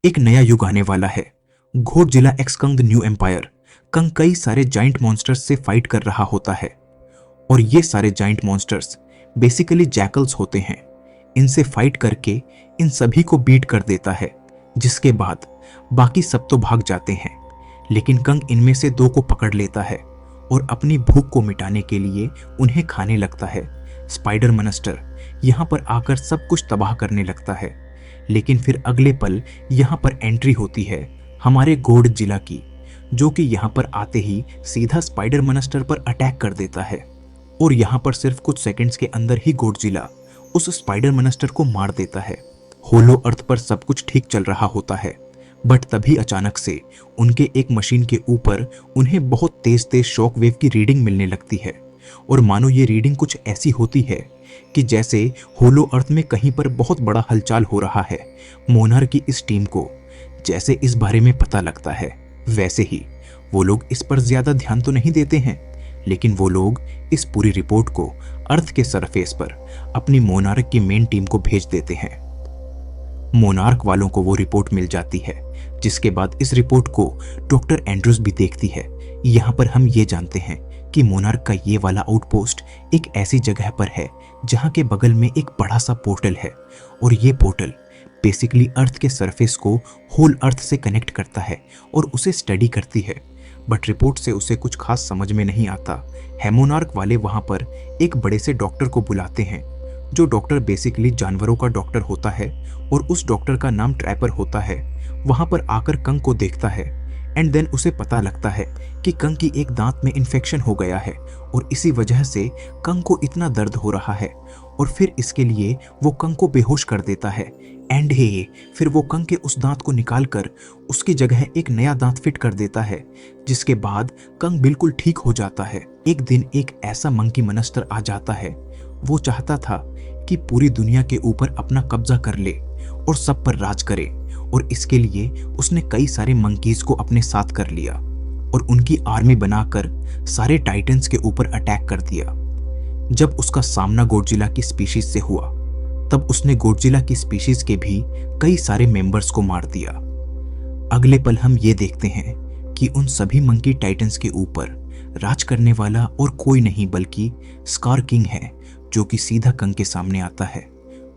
एक नया युग आने वाला है। Godzilla x Kong the new empire. Kong कई सारे जाइंट मॉन्स्टर्स से फाइट कर रहा होता है और ये सारे जाइंट मॉन्स्टर्स बेसिकली जैकल्स होते हैं। इनसे फाइट करके इन सभी को बीट कर देता है, जिसके बाद बाकी सब तो भाग जाते हैं, लेकिन कंग इनमें से दो को पकड़ लेता है और अपनी भूख को मिटाने के लिए उन्हें खाने लगता है। स्पाइडर मॉन्स्टर यहाँ पर आकर सब कुछ तबाह करने लगता है, लेकिन फिर अगले पल यहाँ पर एंट्री होती है हमारे घोड़जिला की, जो कि यहाँ पर आते ही सीधा स्पाइडर मॉन्स्टर पर अटैक कर देता है। और यहाँ पर सिर्फ कुछ सेकंड्स के अंदर ही घोड़जिला उस स्पाइडर मॉन्स्टर को मार देता है। होलो अर्थ पर सब कुछ ठीक चल रहा होता है, बट तभी अचानक से उनके एक मशीन के ऊपर उन्हें बहुत तेज तेज शॉक वेव की रीडिंग मिलने लगती है। और मानो ये रीडिंग कुछ ऐसी होती है कि जैसे होलो अर्थ में कहीं पर बहुत बड़ा हलचल हो रहा है। मोनार की इस टीम को जैसे इस बारे में पता लगता है, वैसे ही वो लोग इस पर ज्यादा ध्यान तो नहीं देते हैं, लेकिन वो लोग इस पूरी रिपोर्ट को अर्थ के सरफेस पर अपनी मोनार्क की मेन टीम को भेज देते हैं। मोनार्क वालों को वो रिपोर्ट मिल जाती है, जिसके बाद इस रिपोर्ट को डॉक्टर एंड्रूज भी देखती है। यहाँ पर हम ये जानते हैं कि मोनार्क का ये वाला आउटपोस्ट एक ऐसी जगह पर है जहाँ के बगल में एक बड़ा सा पोर्टल है, और ये पोर्टल बेसिकली अर्थ के सरफेस को होल अर्थ से कनेक्ट करता है और उसे स्टडी करती है। बट रिपोर्ट से उसे कुछ खास समझ में नहीं आता। मोनार्क वाले वहाँ पर एक बड़े से डॉक्टर को बुलाते हैं, जो डॉक्टर बेसिकली जानवरों का डॉक्टर होता है और उस डॉक्टर का नाम ट्रैपर होता है। वहाँ पर आकर कंग को देखता है एंड देन उसे पता लगता है कि कंग की एक दांत में इन्फेक्शन हो गया है और इसी वजह से कंग को इतना दर्द हो रहा है, और फिर इसके लिए वो कंग को बेहोश कर देता है। एंड फिर वो कंग के उस दांत को निकालकर उसकी जगह एक नया दांत फिट कर देता है, जिसके बाद कंग बिल्कुल ठीक हो जाता है। एक दिन एक ऐसा मंकी मॉन्स्टर आ जाता है। वो चाहता था कि पूरी दुनिया के ऊपर अपना कब्जा कर ले और सब पर राज करे, और इसके लिए उसने कई सारे मंकीज को अपने साथ कर लिया और उनकी आर्मी बनाकर सारे टाइटन्स के ऊपर अटैक कर दिया। जब उसका सामना घोड़जिला की स्पीशीज से हुआ, तब उसने घोड़जिला की स्पीशीज के भी कई सारे मेंबर्स को मार दिया। अगले पल हम ये देखते हैं कि उन सभी मंकी टाइटन्स के ऊपर राज करने वाला और कोई नहीं बल्कि स्कार किंग है, जो कि सीधा कंग के सामने आता है।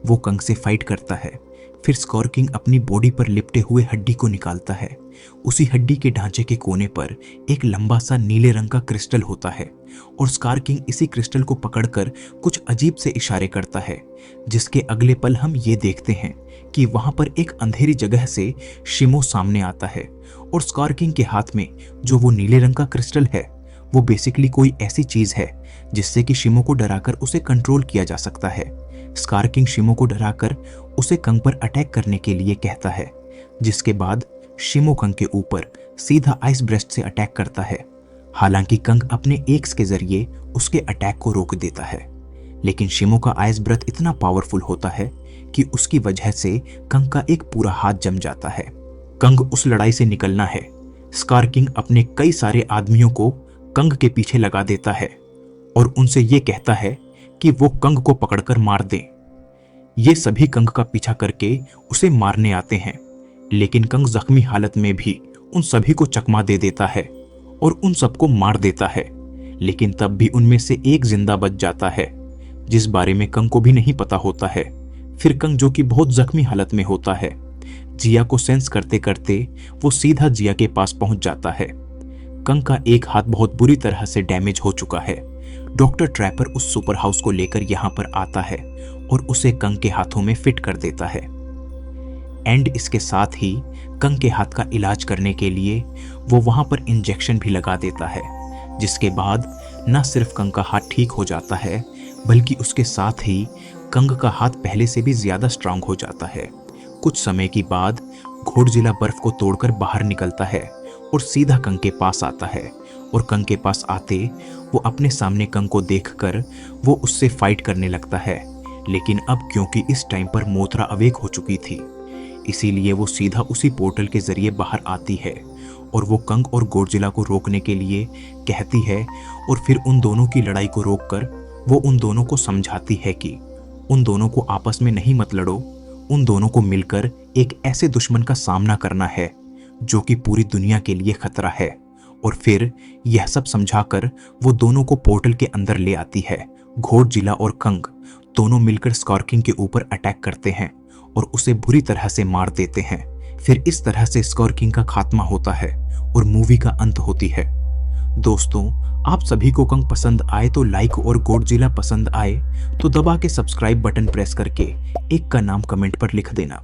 वो कंग से फाइट करता है। फिर स्कार किंग अपनी बॉडी पर लिपटे हुए हड्डी को निकालता है। उसी हड्डी के ढांचे के कोने पर एक लंबा सा नीले रंग का क्रिस्टल होता है, और स्कार किंग इसी क्रिस्टल को पकड़कर कुछ अजीब से इशारे करता है, जिसके अगले पल हम ये देखते हैं कि वहां पर एक अंधेरी जगह से शिमो सामने आता है, और स्कार किंग के हाथ में जो वो नीले रंग का क्रिस्टल है, वो बेसिकली कोई ऐसी चीज है जिससे कि शिमो को डराकर उसे कंट्रोल किया जा सकता है। स्कार किंग शिमो को डराकर उसे कंग पर अटैक करने के लिए कहता है, जिसके बाद शिमो कंग के ऊपर सीधा आइस ब्रेस्ट से अटैक करता है। हालांकि कंग अपने एक्स के जरिए उसके अटैक को रोक देता है, लेकिन शिमो का आइस ब्रेथ इतना पावरफुल होता है कि उसकी वजह से कंग का एक पूरा हाथ जम जाता है। कंग उस लड़ाई से निकलना है। स्कार किंग अपने कई सारे आदमियों को कंग के पीछे लगा देता है और उनसे ये कहता है कि वो कंग को पकड़कर मार दें। ये सभी कंग का पीछा करके उसे मारने आते हैं, लेकिन कंग जख्मी हालत में भी उन सभी को चकमा दे देता है और उन सबको मार देता है। लेकिन तब भी उनमें से एक जिंदा बच जाता है, जिस बारे में कंग को भी नहीं पता होता है। फिर कंग, जो कि बहुत जख्मी हालत में होता है, जिया को सेंस करते करते वो सीधा जिया के पास पहुंच जाता है। कंग का एक हाथ बहुत बुरी तरह से डैमेज हो चुका है। डॉक्टर ट्रैपर उस सुपर हाउस को लेकर यहाँ पर आता है और उसे कंग के हाथों में फिट कर देता है। एंड इसके साथ ही कंग के हाथ का इलाज करने के लिए वो वहां पर इंजेक्शन भी लगा देता है, जिसके बाद न सिर्फ कंग का हाथ ठीक हो जाता है, बल्कि उसके साथ ही कंग का हाथ पहले से भी ज्यादा स्ट्रांग हो जाता है। कुछ समय के बाद घोड़जिला बर्फ को तोड़कर बाहर निकलता है और सीधा कंग के पास आता है, और कंग के पास आते वो अपने सामने कंग को देखकर वो उससे फाइट करने लगता है। लेकिन अब क्योंकि इस टाइम पर मोथरा अवेक हो चुकी थी, इसीलिए वो सीधा उसी पोर्टल के जरिए बाहर आती है और वो कंग और घोड़जिला को रोकने के लिए कहती है, और फिर उन दोनों की लड़ाई को रोककर वो उन दोनों को समझाती है कि उन दोनों को आपस में नहीं मत लड़ो, उन दोनों को मिलकर एक ऐसे दुश्मन का सामना करना है जो कि पूरी दुनिया के लिए खतरा है। और फिर यह सब समझाकर वो दोनों को पोर्टल के अंदर ले आती है। घोड़जिला और कंग दोनों मिलकर स्कार किंग के ऊपर अटैक करते हैं और उसे बुरी तरह से मार देते हैं। फिर इस तरह से स्कार किंग का खात्मा होता है और मूवी का अंत होती है। दोस्तों, आप सभी को कंग पसंद आए तो लाइक और गोडजिला पसंद आए तो दबा के सब्सक्राइब बटन प्रेस करके एक का नाम कमेंट पर लिख देना।